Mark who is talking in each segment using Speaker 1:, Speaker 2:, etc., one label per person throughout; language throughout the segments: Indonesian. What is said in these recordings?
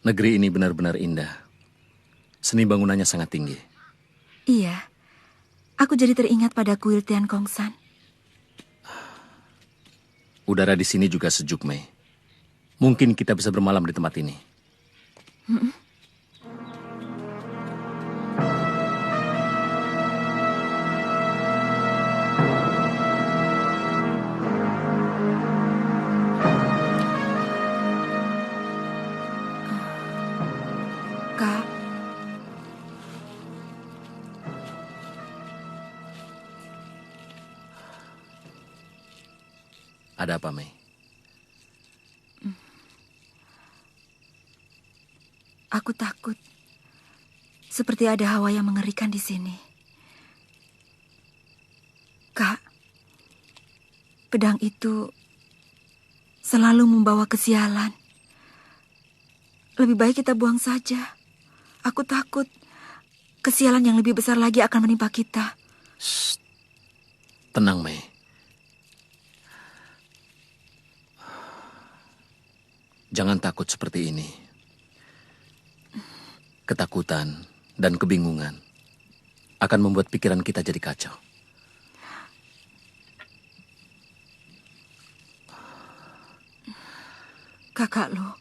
Speaker 1: Negeri ini benar-benar indah. Seni bangunannya sangat tinggi.
Speaker 2: Iya, aku jadi teringat pada kuil Tian Kong San.
Speaker 1: Udara di sini juga sejuk, Mei. Mungkin kita bisa bermalam di tempat ini.
Speaker 2: Kak,
Speaker 1: Ada apa, Mei?
Speaker 2: aku takut. Seperti ada hawa yang mengerikan di sini. Kak, pedang itu selalu membawa kesialan. Lebih baik kita buang saja. Aku takut kesialan yang lebih besar lagi akan menimpa kita.
Speaker 1: Shh. Tenang, Mei. Jangan takut seperti ini. Ketakutan dan kebingungan akan membuat pikiran kita jadi kacau.
Speaker 2: Kakak Lo,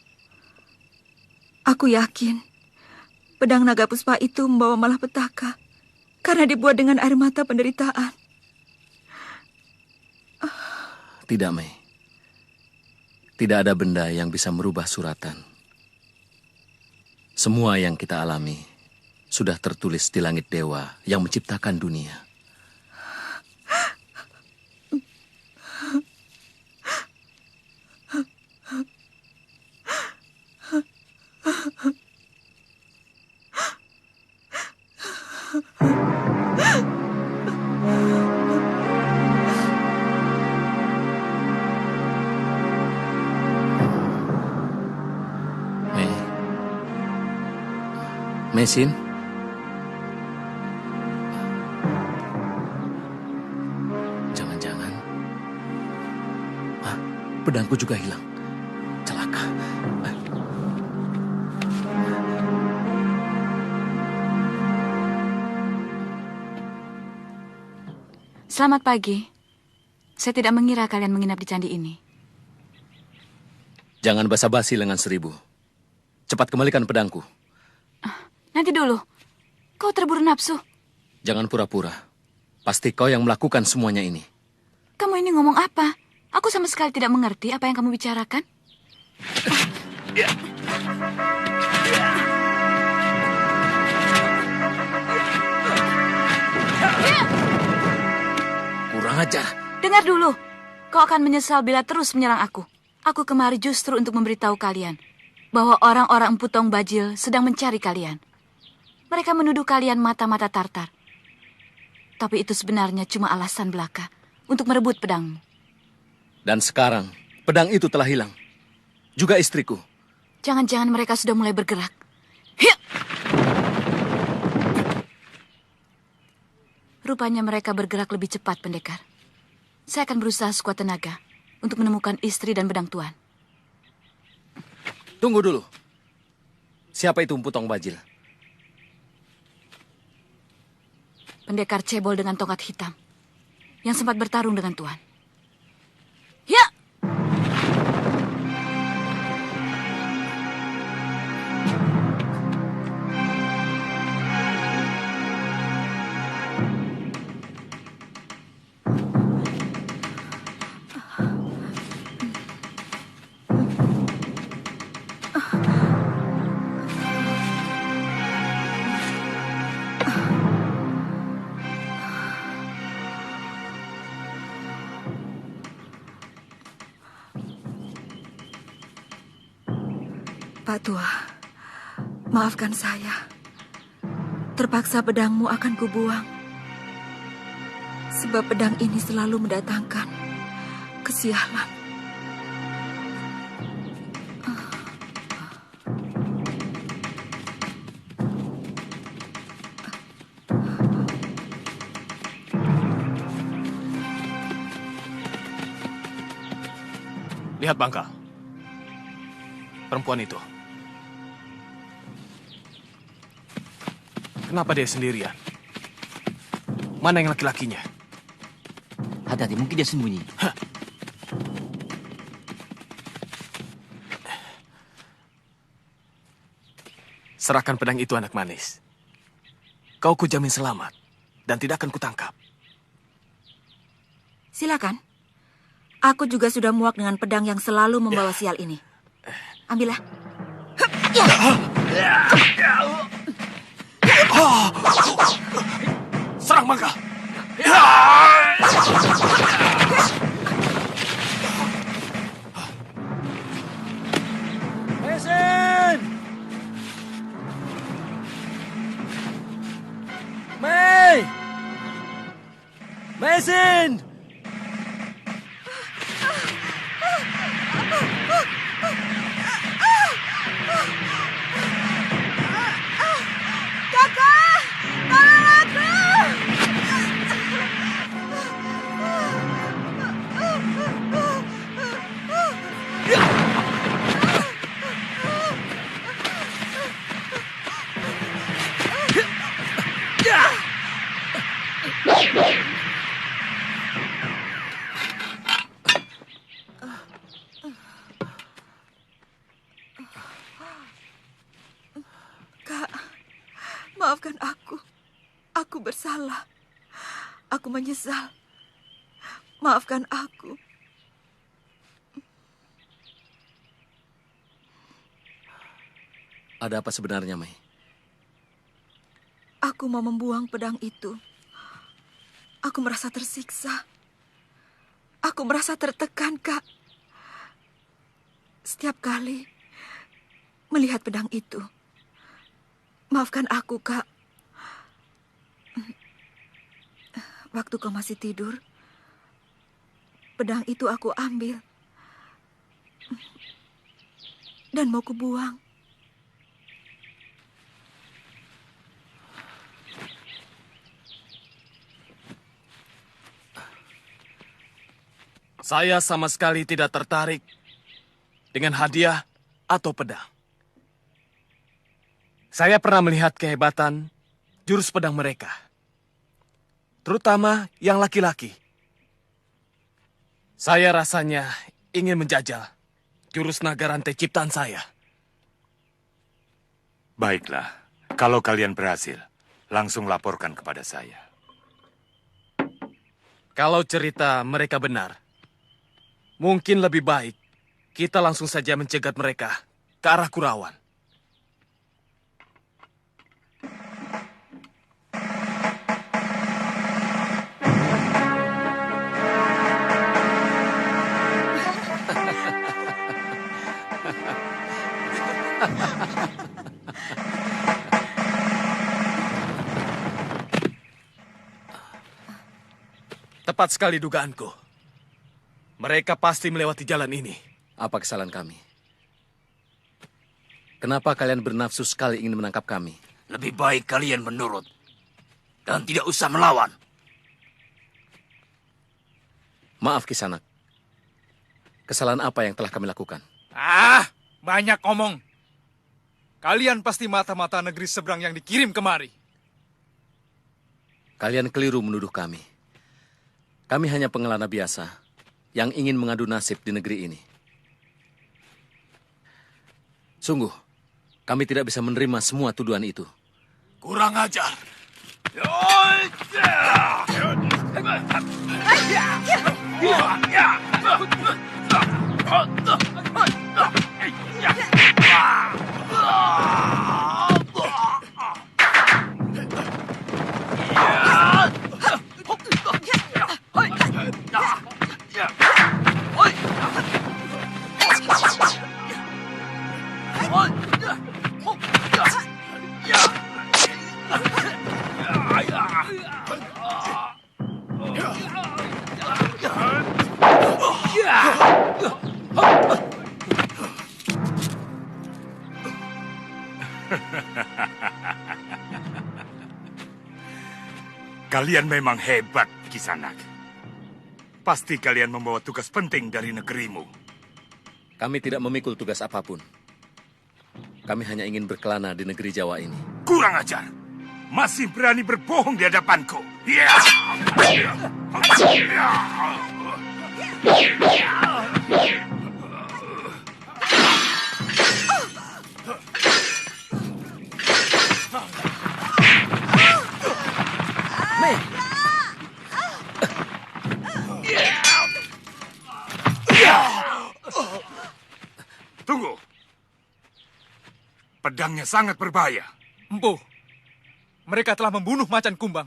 Speaker 2: aku yakin pedang naga puspa itu membawa malapetaka karena dibuat dengan air mata penderitaan.
Speaker 1: Tidak, Mei. Tidak ada benda yang bisa merubah suratan. Semua yang kita alami sudah tertulis di langit dewa yang menciptakan dunia. Mesin? Jangan-jangan pedangku juga hilang. Celaka.
Speaker 3: Selamat pagi. Saya tidak mengira kalian menginap di candi ini.
Speaker 1: Jangan basa-basi lengan seribu. Cepat kembalikan pedangku.
Speaker 3: Nanti dulu. Kau terburu nafsu.
Speaker 1: Jangan pura-pura. Pasti kau yang melakukan semuanya ini.
Speaker 3: Kamu ini ngomong apa? Aku sama sekali tidak mengerti apa yang kamu bicarakan.
Speaker 1: Kurang ajar.
Speaker 3: Dengar dulu. Kau akan menyesal bila terus menyerang aku. Aku kemari justru untuk memberitahu kalian bahwa orang-orang Empu Tong Bajil sedang mencari kalian. Mereka menuduh kalian mata-mata Tartar. Tapi itu sebenarnya cuma alasan belaka untuk merebut pedangmu.
Speaker 1: Dan sekarang, pedang itu telah hilang. Juga istriku.
Speaker 3: Jangan-jangan mereka sudah mulai bergerak. Hiya! Rupanya mereka bergerak lebih cepat, pendekar. Saya akan berusaha sekuat tenaga untuk menemukan istri dan pedang tuan.
Speaker 1: Tunggu dulu. Siapa itu Empu Tong Bajil?
Speaker 3: Pendekar cebol dengan tongkat hitam yang sempat bertarung dengan tuan. Ya!
Speaker 2: Pak Tua, maafkan saya. Terpaksa pedangmu akan kubuang. Sebab pedang ini selalu mendatangkan kesialan.
Speaker 4: Lihat Bangka. Perempuan itu. Kenapa dia sendirian? Mana yang laki-lakinya?
Speaker 5: Hati-hati, mungkin dia sembunyi.
Speaker 4: Serahkan pedang itu, anak manis. Kau kujamin selamat dan tidak akan kutangkap.
Speaker 2: Silakan. Aku juga sudah muak dengan pedang yang selalu membawa sial ini. Ambillah.
Speaker 4: Serang Mangga!
Speaker 6: Mesin! Mei! Mesin!
Speaker 2: Kakak! Tolong aku! Kak, maafkan aku. Aku bersalah. Aku menyesal. Maafkan aku.
Speaker 1: Ada apa sebenarnya, Mei?
Speaker 2: Aku mau membuang pedang itu. Aku merasa tersiksa. Aku merasa tertekan, Kak. Setiap kali melihat pedang itu. Maafkan aku, Kak. Waktu kau masih tidur, pedang itu aku ambil. Dan mau kubuang.
Speaker 4: Saya sama sekali tidak tertarik dengan hadiah atau pedang. Saya pernah melihat kehebatan jurus pedang mereka. Terutama yang laki-laki. Saya rasanya ingin menjajal jurus naga rantai ciptaan saya.
Speaker 7: Baiklah, kalau kalian berhasil, langsung laporkan kepada saya.
Speaker 4: Kalau cerita mereka benar, mungkin lebih baik kita langsung saja mencegat mereka ke arah Kurawan. Tepat sekali dugaanku. Mereka pasti melewati jalan ini.
Speaker 1: Apa kesalahan kami? Kenapa kalian bernafsu sekali ingin menangkap kami?
Speaker 5: Lebih baik kalian menurut dan tidak usah melawan.
Speaker 1: Maaf, Kisanak. Kesalahan apa yang telah kami lakukan?
Speaker 8: Banyak omong. Kalian pasti mata-mata negeri seberang yang dikirim kemari.
Speaker 1: Kalian keliru menuduh kami. Kami hanya pengelana biasa yang ingin mengadu nasib di negeri ini. Sungguh, kami tidak bisa menerima semua tuduhan itu.
Speaker 5: Kurang ajar.
Speaker 7: Kalian memang hebat, Kisanak. Pasti kalian membawa tugas penting dari negerimu.
Speaker 1: Kami tidak memikul tugas apapun. Kami hanya ingin berkelana di negeri Jawa ini.
Speaker 7: Kurang ajar. Masih berani berbohong di hadapanku. Ya!
Speaker 1: Mei,
Speaker 7: Tunggu. Pedangnya sangat berbahaya.
Speaker 8: Empu, mereka telah membunuh macan kumbang.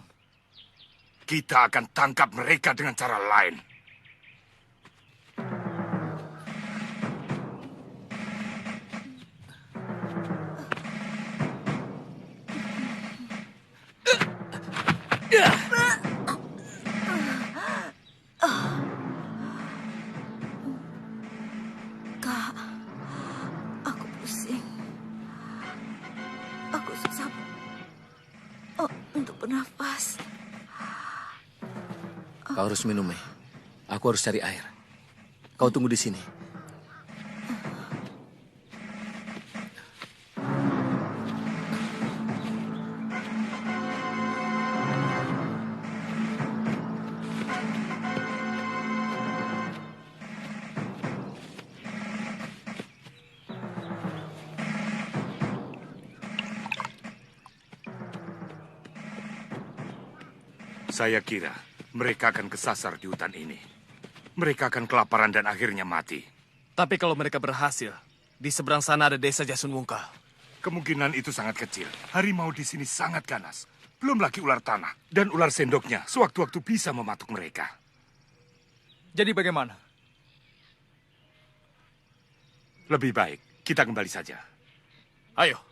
Speaker 7: Kita akan tangkap mereka dengan cara lain.
Speaker 2: Kak, aku pusing. Aku susah untuk bernafas.
Speaker 1: kau harus minum, Mei. Aku harus cari air. Kau tunggu di sini.
Speaker 7: Saya kira mereka akan kesasar di hutan ini. Mereka akan kelaparan dan akhirnya mati.
Speaker 4: Tapi kalau mereka berhasil, di seberang sana ada desa Jasun Wungkal.
Speaker 7: Kemungkinan itu sangat kecil. Harimau di sini sangat ganas. Belum lagi ular tanah. Dan ular sendoknya sewaktu-waktu bisa mematuk mereka.
Speaker 8: Jadi bagaimana?
Speaker 7: Lebih baik kita kembali saja.
Speaker 4: Ayo.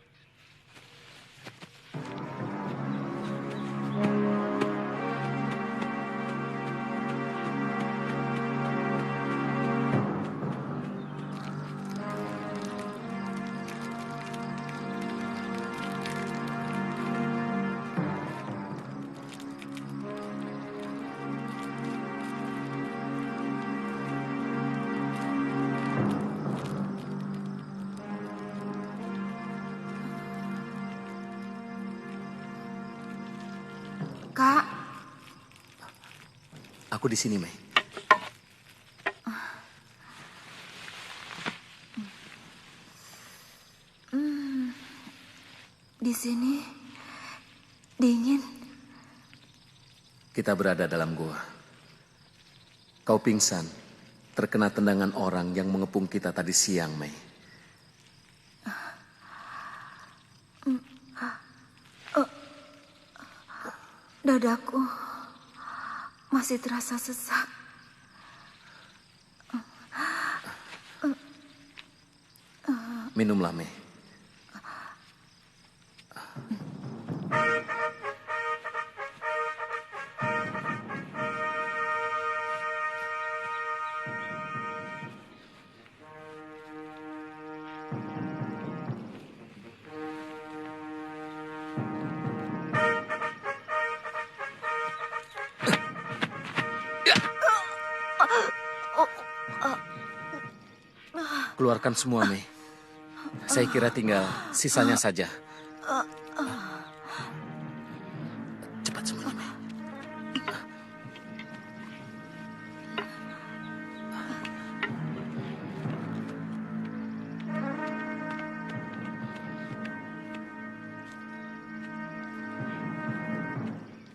Speaker 2: Kak,
Speaker 1: Aku di sini, Mei.
Speaker 2: di sini dingin.
Speaker 1: Kita berada dalam gua. Kau pingsan, terkena tendangan orang yang mengepung kita tadi siang, Mei.
Speaker 2: Dadaku masih terasa sesak.
Speaker 1: Minumlah, Mei. Keluarkan semua, Mei. Saya kira tinggal sisanya saja. Cepat semuanya, Mei.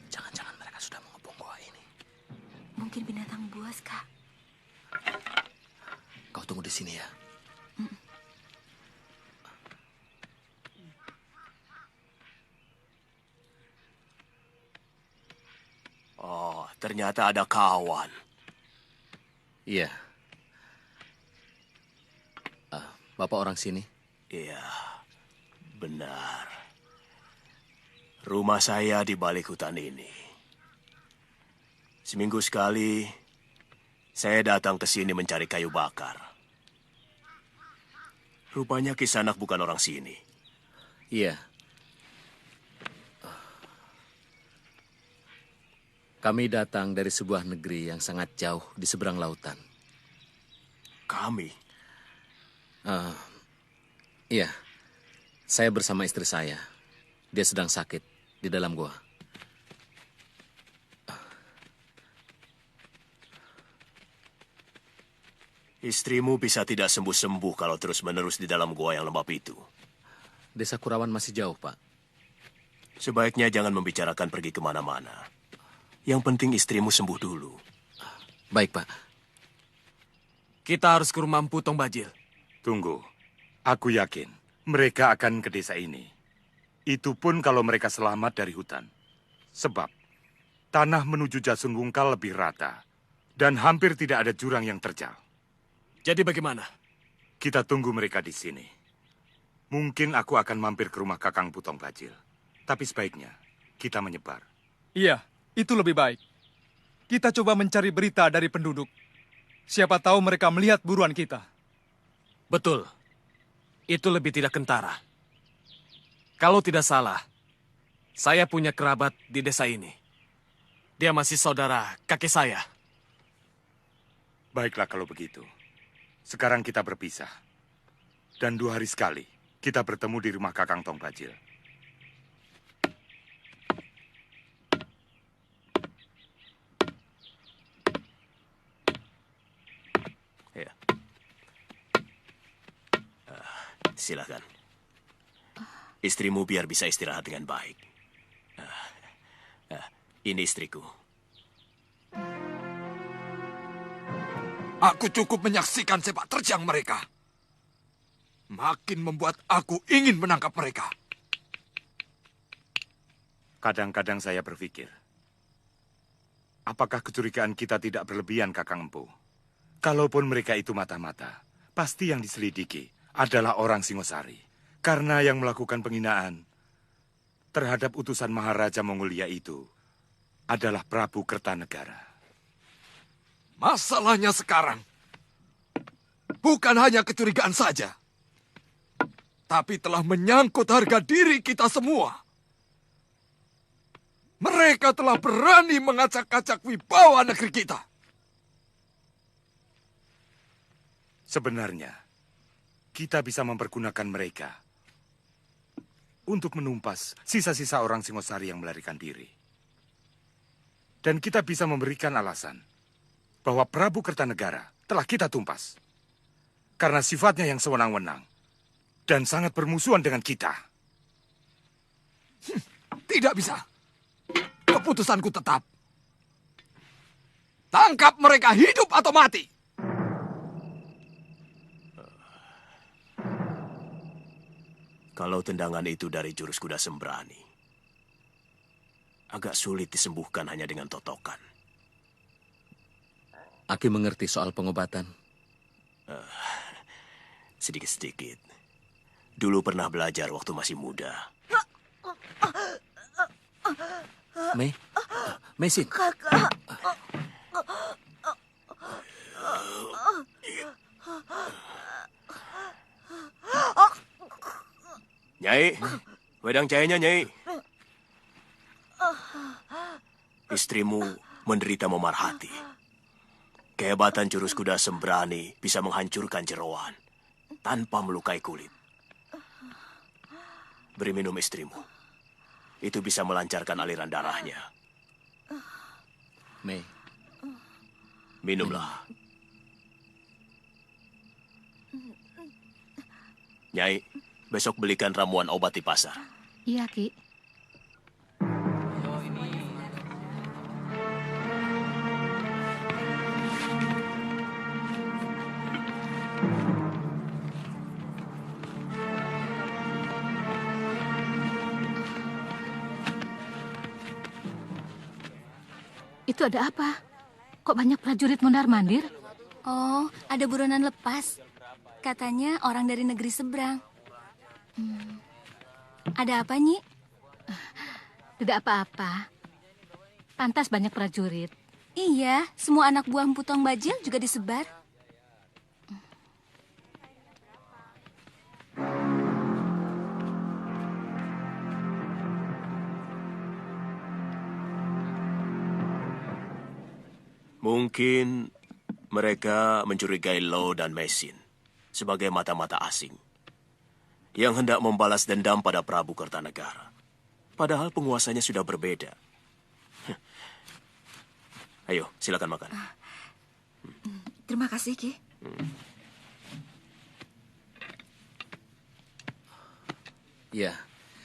Speaker 1: Jangan-jangan mereka sudah mengepung gua ini.
Speaker 2: Mungkin binatang buas, Kak.
Speaker 1: Kau tunggu di sini ya.
Speaker 5: Oh, ternyata ada kawan.
Speaker 1: Iya. Bapak orang sini?
Speaker 5: Iya, benar. Rumah saya di balik hutan ini. Seminggu sekali, saya datang ke sini mencari kayu bakar. Rupanya Kisanak bukan orang sini.
Speaker 1: Iya. Kami datang dari sebuah negeri yang sangat jauh di seberang lautan.
Speaker 5: Kami?
Speaker 1: Iya, saya bersama istri saya. Dia sedang sakit. di dalam gua.
Speaker 5: Istrimu bisa tidak sembuh-sembuh kalau terus-menerus di dalam gua yang lembab itu.
Speaker 1: Desa Kurawan masih jauh, Pak.
Speaker 5: Sebaiknya jangan membicarakan pergi kemana-mana. Yang penting istrimu sembuh dulu.
Speaker 1: Baik, Pak.
Speaker 4: Kita harus ke rumah Empu Tong Bajil.
Speaker 7: Tunggu. Aku yakin mereka akan ke desa ini. Itu pun kalau mereka selamat dari hutan. Sebab tanah menuju Jasun Wungkal lebih rata. Dan hampir tidak ada jurang yang terjal.
Speaker 4: Jadi bagaimana?
Speaker 7: Kita tunggu mereka di sini. Mungkin aku akan mampir ke rumah Kakang Putong Bajil. Tapi sebaiknya kita menyebar.
Speaker 8: Iya, itu lebih baik. Kita coba mencari berita dari penduduk. Siapa tahu mereka melihat buruan kita.
Speaker 4: Betul. Itu lebih tidak kentara. Kalau tidak salah, saya punya kerabat di desa ini. Dia masih saudara kakek saya.
Speaker 7: Baiklah kalau begitu. Sekarang kita berpisah. Dan 2 hari sekali kita bertemu di rumah Kakang Tong Bajil.
Speaker 5: Ya. Silakan. Istrimu biar bisa istirahat dengan baik. Ini istriku.
Speaker 6: Aku cukup menyaksikan sepak terjang mereka. Makin membuat aku ingin menangkap mereka.
Speaker 7: Kadang-kadang saya berpikir, apakah kecurigaan kita tidak berlebihan, Kakang Empu? Kalaupun mereka itu mata-mata, pasti yang diselidiki adalah orang Singosari. Karena yang melakukan penghinaan terhadap utusan Maharaja Mongolia itu adalah Prabu Kertanegara.
Speaker 6: Masalahnya sekarang, bukan hanya kecurigaan saja, tapi telah menyangkut harga diri kita semua. Mereka telah berani mengacak-acak wibawa negeri kita.
Speaker 7: Sebenarnya, kita bisa mempergunakan mereka untuk menumpas sisa-sisa orang Singosari yang melarikan diri. Dan kita bisa memberikan alasan bahwa Prabu Kertanegara telah kita tumpas. Karena sifatnya yang sewenang-wenang dan sangat bermusuhan dengan kita.
Speaker 6: Tidak bisa. Keputusanku tetap. Tangkap mereka hidup atau mati.
Speaker 5: Kalau tendangan itu dari jurus kuda sembrani, agak sulit disembuhkan hanya dengan totokan.
Speaker 1: Aki mengerti soal pengobatan.
Speaker 5: Sedikit-sedikit. Dulu pernah belajar waktu masih muda.
Speaker 1: Mesin.
Speaker 5: Nyai, wedang cahayanya, Nyai. Istrimu menderita memar hati. Kehebatan jurus kuda sembrani bisa menghancurkan jeroan tanpa melukai kulit. Beri minum istrimu. Itu bisa melancarkan aliran darahnya.
Speaker 1: Mei,
Speaker 5: Minumlah. Nyai, besok belikan ramuan obat di pasar.
Speaker 3: Iya, Ki. Itu ada apa? Kok banyak prajurit mondar-mandir?
Speaker 9: Oh, ada buronan lepas. Katanya orang dari negeri seberang. Ada apa, Nyi?
Speaker 3: Tidak apa-apa. Pantas banyak prajurit.
Speaker 9: Iya, semua anak buah Empu Tong Bajil juga disebar.
Speaker 5: Mungkin mereka mencurigai Lo dan Mesin sebagai mata-mata asing yang hendak membalas dendam pada Prabu Kertanegara. Padahal penguasanya sudah berbeda. Ayo, silakan makan.
Speaker 2: Terima kasih, Ki.
Speaker 1: Ya,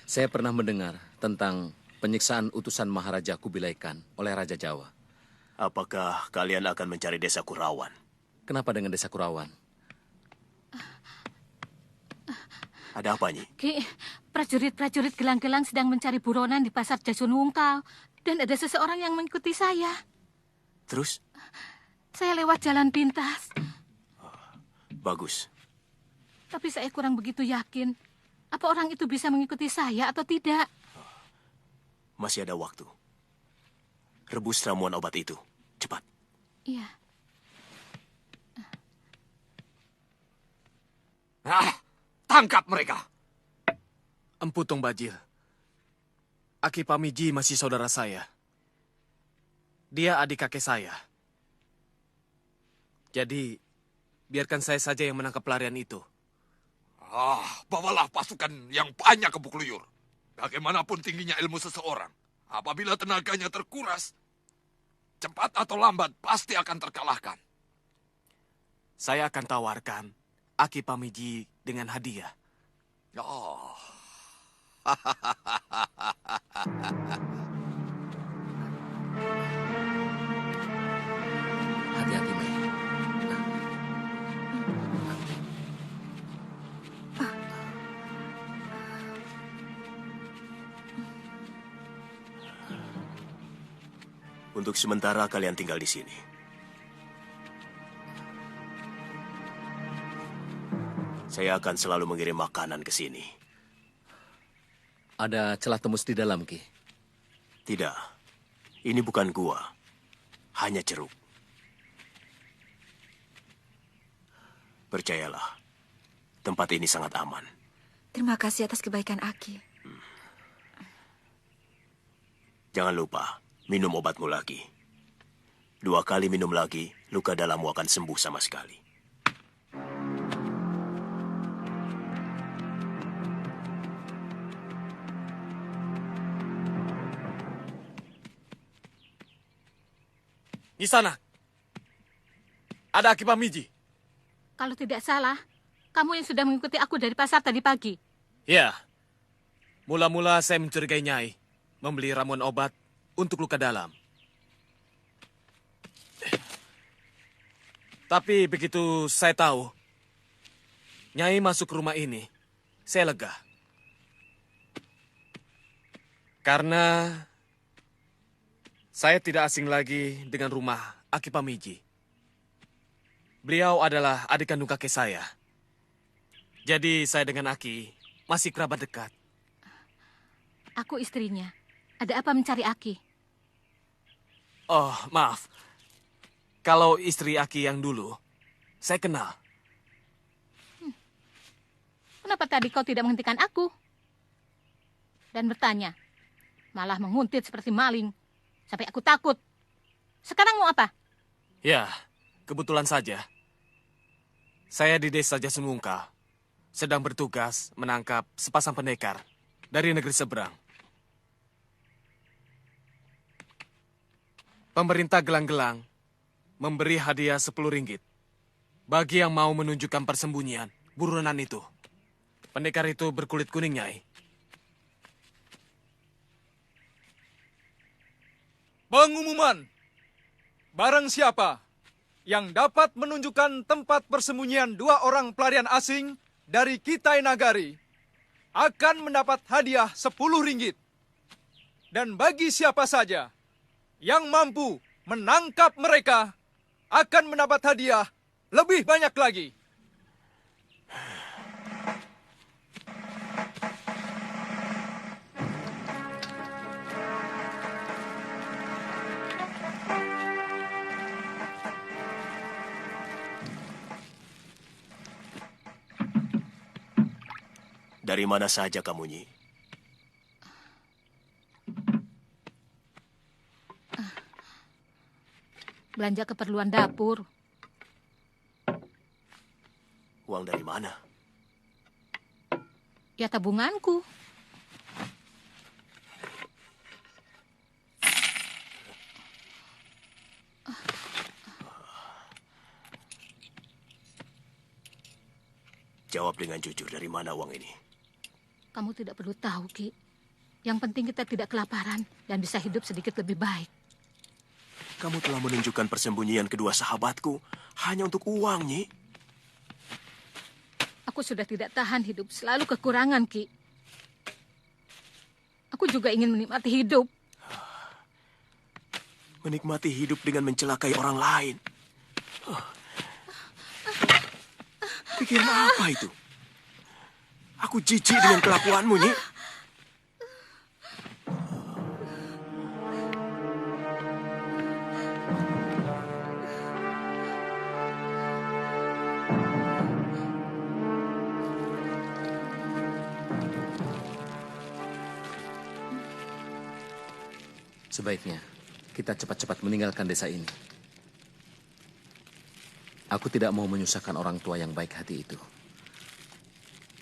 Speaker 1: saya pernah mendengar tentang penyiksaan utusan Maharaja Kubilai Khan oleh Raja Jawa.
Speaker 5: Apakah kalian akan mencari desa Kurawan?
Speaker 1: Kenapa dengan desa Kurawan?
Speaker 5: Ada apa, Nyi?
Speaker 10: Ki, prajurit-prajurit gelang-gelang sedang mencari buronan di pasar Jasun Wungkal. Dan ada seseorang yang mengikuti saya.
Speaker 5: Terus?
Speaker 10: Saya lewat jalan pintas.
Speaker 5: Bagus.
Speaker 10: Tapi saya kurang begitu yakin. Apa orang itu bisa mengikuti saya atau tidak?
Speaker 5: Masih ada waktu. Rebus ramuan obat itu. Cepat.
Speaker 10: Iya.
Speaker 6: Tangkap mereka.
Speaker 4: Empu Tong Bajil. Aki Pamiji masih saudara saya. Dia adik kakek saya. Jadi, biarkan saya saja yang menangkap pelarian itu.
Speaker 6: Bawalah pasukan yang banyak ke Bukluyur. Bagaimanapun tingginya ilmu seseorang, apabila tenaganya terkuras, cepat atau lambat pasti akan terkalahkan.
Speaker 4: Saya akan tawarkan Aki Pamiji dengan hadiah.
Speaker 6: Oh.
Speaker 1: Hati-hati, Mei.
Speaker 5: Untuk sementara kalian tinggal di sini. Saya akan selalu mengirim makanan ke sini.
Speaker 1: Ada celah tembus di dalam, Ki?
Speaker 5: Tidak. Ini bukan gua. Hanya ceruk. Percayalah. Tempat ini sangat aman.
Speaker 2: Terima kasih atas kebaikan Aki.
Speaker 5: Jangan lupa, minum obatmu lagi. 2 kali minum lagi, luka dalammu akan sembuh sama sekali.
Speaker 4: Di sana. Ada Aki Pamiji.
Speaker 10: Kalau tidak salah, kamu yang sudah mengikuti aku dari pasar tadi pagi.
Speaker 4: Ya. Mula-mula saya mencurigai Nyai membeli ramuan obat untuk luka dalam. Tapi begitu saya tahu Nyai masuk ke rumah ini, saya lega. Karena saya tidak asing lagi dengan rumah Aki Pamiji. Beliau adalah adik kandung kakek saya. Jadi saya dengan Aki masih kerabat dekat.
Speaker 10: Aku istrinya. Ada apa mencari Aki?
Speaker 4: Oh, maaf. Kalau istri Aki yang dulu, saya kenal.
Speaker 10: Kenapa tadi kau tidak menghentikan aku? Dan bertanya, malah menguntit seperti maling. Sampai aku takut. Sekarang mau apa?
Speaker 4: Ya, kebetulan saja. Saya di desa Jasun Wungkal sedang bertugas menangkap sepasang pendekar dari negeri seberang. Pemerintah Gelang-Gelang memberi hadiah 10 ringgit bagi yang mau menunjukkan persembunyian buronan itu. Pendekar itu berkulit kuning, Nyai.
Speaker 8: Pengumuman. Barang siapa yang dapat menunjukkan tempat persembunyian 2 orang pelarian asing dari Kitai Nagari akan mendapat hadiah 10 ringgit. Dan bagi siapa saja yang mampu menangkap mereka akan mendapat hadiah lebih banyak lagi.
Speaker 5: Dari mana saja kamu, Nyi?
Speaker 10: Belanja keperluan dapur.
Speaker 5: Uang dari mana?
Speaker 10: Ya tabunganku.
Speaker 5: Jawab dengan jujur, dari mana uang ini?
Speaker 10: Kamu tidak perlu tahu, Ki. Yang penting kita tidak kelaparan dan bisa hidup sedikit lebih baik.
Speaker 5: Kamu telah menunjukkan persembunyian kedua sahabatku hanya untuk uang, Nyi.
Speaker 10: Aku sudah tidak tahan hidup selalu kekurangan, Ki. Aku juga ingin menikmati hidup.
Speaker 5: Menikmati hidup dengan mencelakai orang lain. Pikiran apa itu? Aku jijik dengan kelakuanmu, Nyi.
Speaker 1: Sebaiknya kita cepat-cepat meninggalkan desa ini. Aku tidak mau menyusahkan orang tua yang baik hati itu.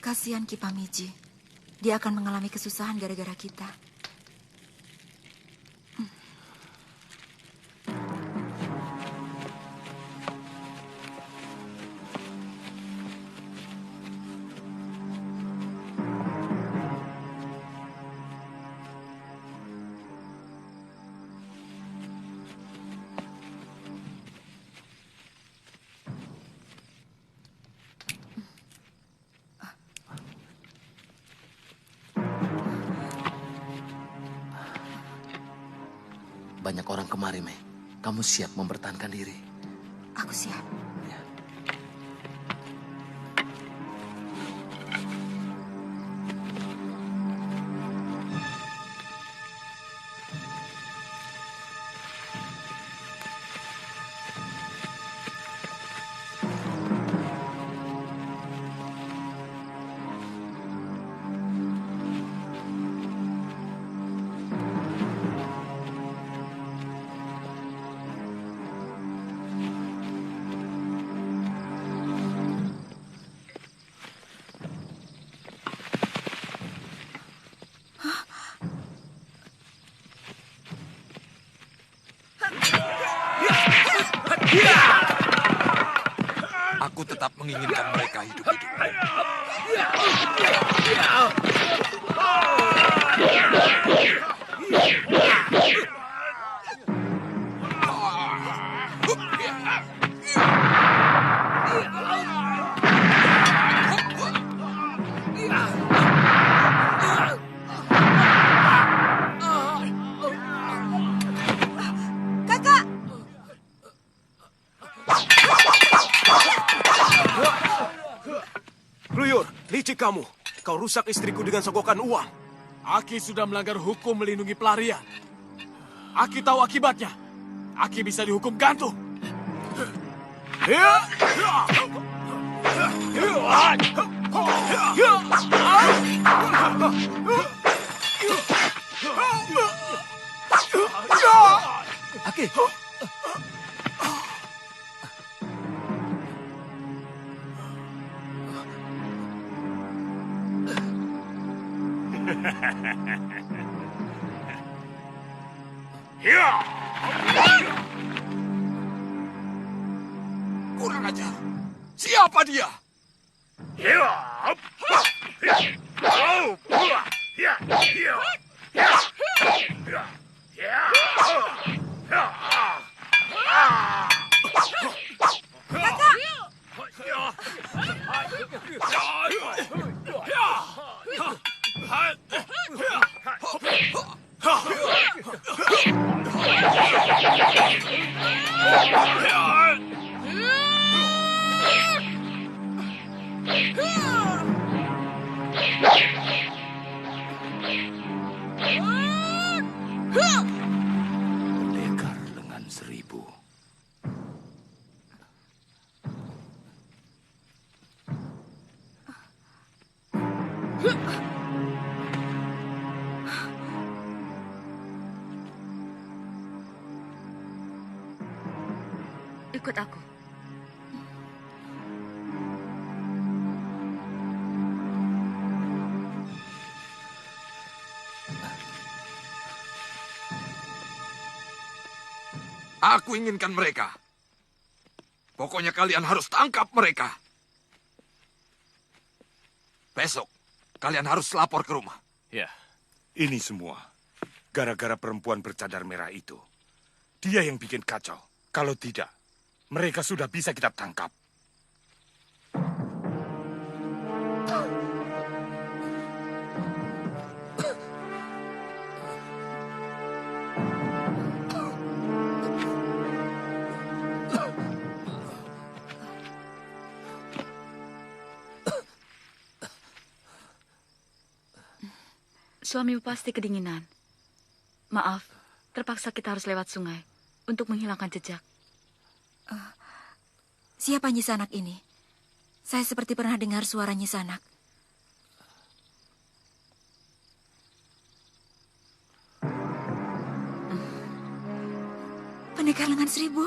Speaker 2: Kasihan Ki Pamiji. Dia akan mengalami kesusahan gara-gara kita.
Speaker 1: Banyak orang kemari, Mei. Kamu siap mempertahankan diri?
Speaker 2: Aku siap.
Speaker 1: Ya.
Speaker 6: Aku tetap menginginkan mereka hidup-hidup.
Speaker 5: Kluyur, licik kamu. Kau rusak istriku dengan sogokan uang.
Speaker 4: Aki sudah melanggar hukum melindungi pelarian. Aki tahu akibatnya. Aki bisa dihukum gantung.
Speaker 1: Aki.
Speaker 6: Kurang ajar. Siapa dia?
Speaker 7: Pendekar lengan seribu.
Speaker 3: Ikut aku.
Speaker 6: Aku inginkan mereka. Pokoknya kalian harus tangkap mereka. Besok, kalian harus lapor ke rumah.
Speaker 4: Ya.
Speaker 7: Ini semua gara-gara perempuan bercadar merah itu. Dia yang bikin kacau. Kalau tidak, mereka sudah bisa kita tangkap.
Speaker 3: Suamimu pasti kedinginan. Maaf, terpaksa kita harus lewat sungai untuk menghilangkan jejak.
Speaker 2: Siapa Nyisanak ini? Saya seperti pernah dengar suara Nyisanak. Pendekar lengan seribu?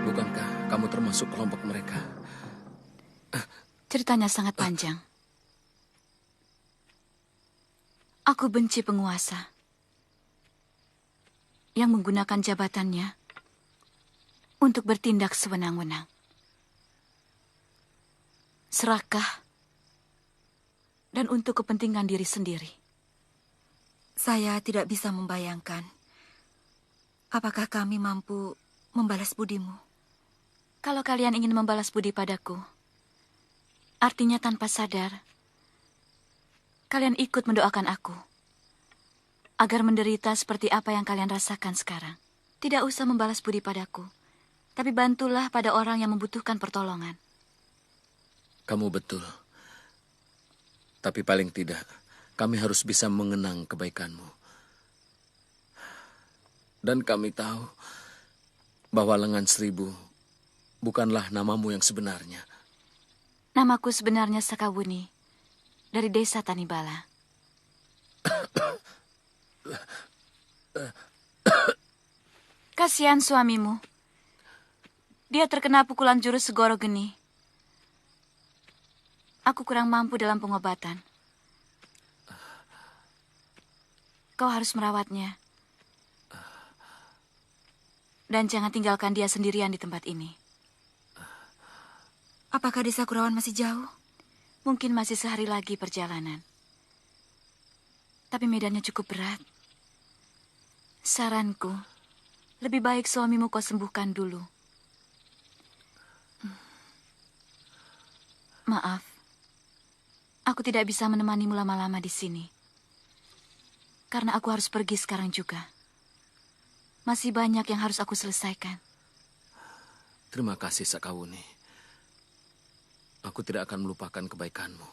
Speaker 1: Bukankah kamu termasuk kelompok mereka?
Speaker 3: Ceritanya sangat panjang. Aku benci penguasa yang menggunakan jabatannya untuk bertindak sewenang-wenang. Serakah dan untuk kepentingan diri sendiri.
Speaker 2: Saya tidak bisa membayangkan apakah kami mampu membalas budimu.
Speaker 3: Kalau kalian ingin membalas budi padaku, artinya tanpa sadar, kalian ikut mendoakan aku agar menderita seperti apa yang kalian rasakan sekarang. Tidak usah membalas budi padaku, tapi bantulah pada orang yang membutuhkan pertolongan.
Speaker 1: Kamu betul. Tapi paling tidak, kami harus bisa mengenang kebaikanmu. Dan kami tahu bahwa Lengan Seribu bukanlah namamu yang sebenarnya.
Speaker 3: Namaku sebenarnya Sakawuni, dari desa Tanibala. Kasihan suamimu. Dia terkena pukulan jurus Segoro Geni. Aku kurang mampu dalam pengobatan. Kau harus merawatnya. Dan jangan tinggalkan dia sendirian di tempat ini.
Speaker 2: Apakah desa Kurawan masih jauh?
Speaker 3: Mungkin masih sehari lagi perjalanan. Tapi medannya cukup berat. Saranku, lebih baik suamimu kau sembuhkan dulu. Maaf, aku tidak bisa menemanimu lama-lama di sini. Karena aku harus pergi sekarang juga. Masih banyak yang harus aku selesaikan.
Speaker 1: Terima kasih, Sakawuni. Aku tidak akan melupakan kebaikanmu.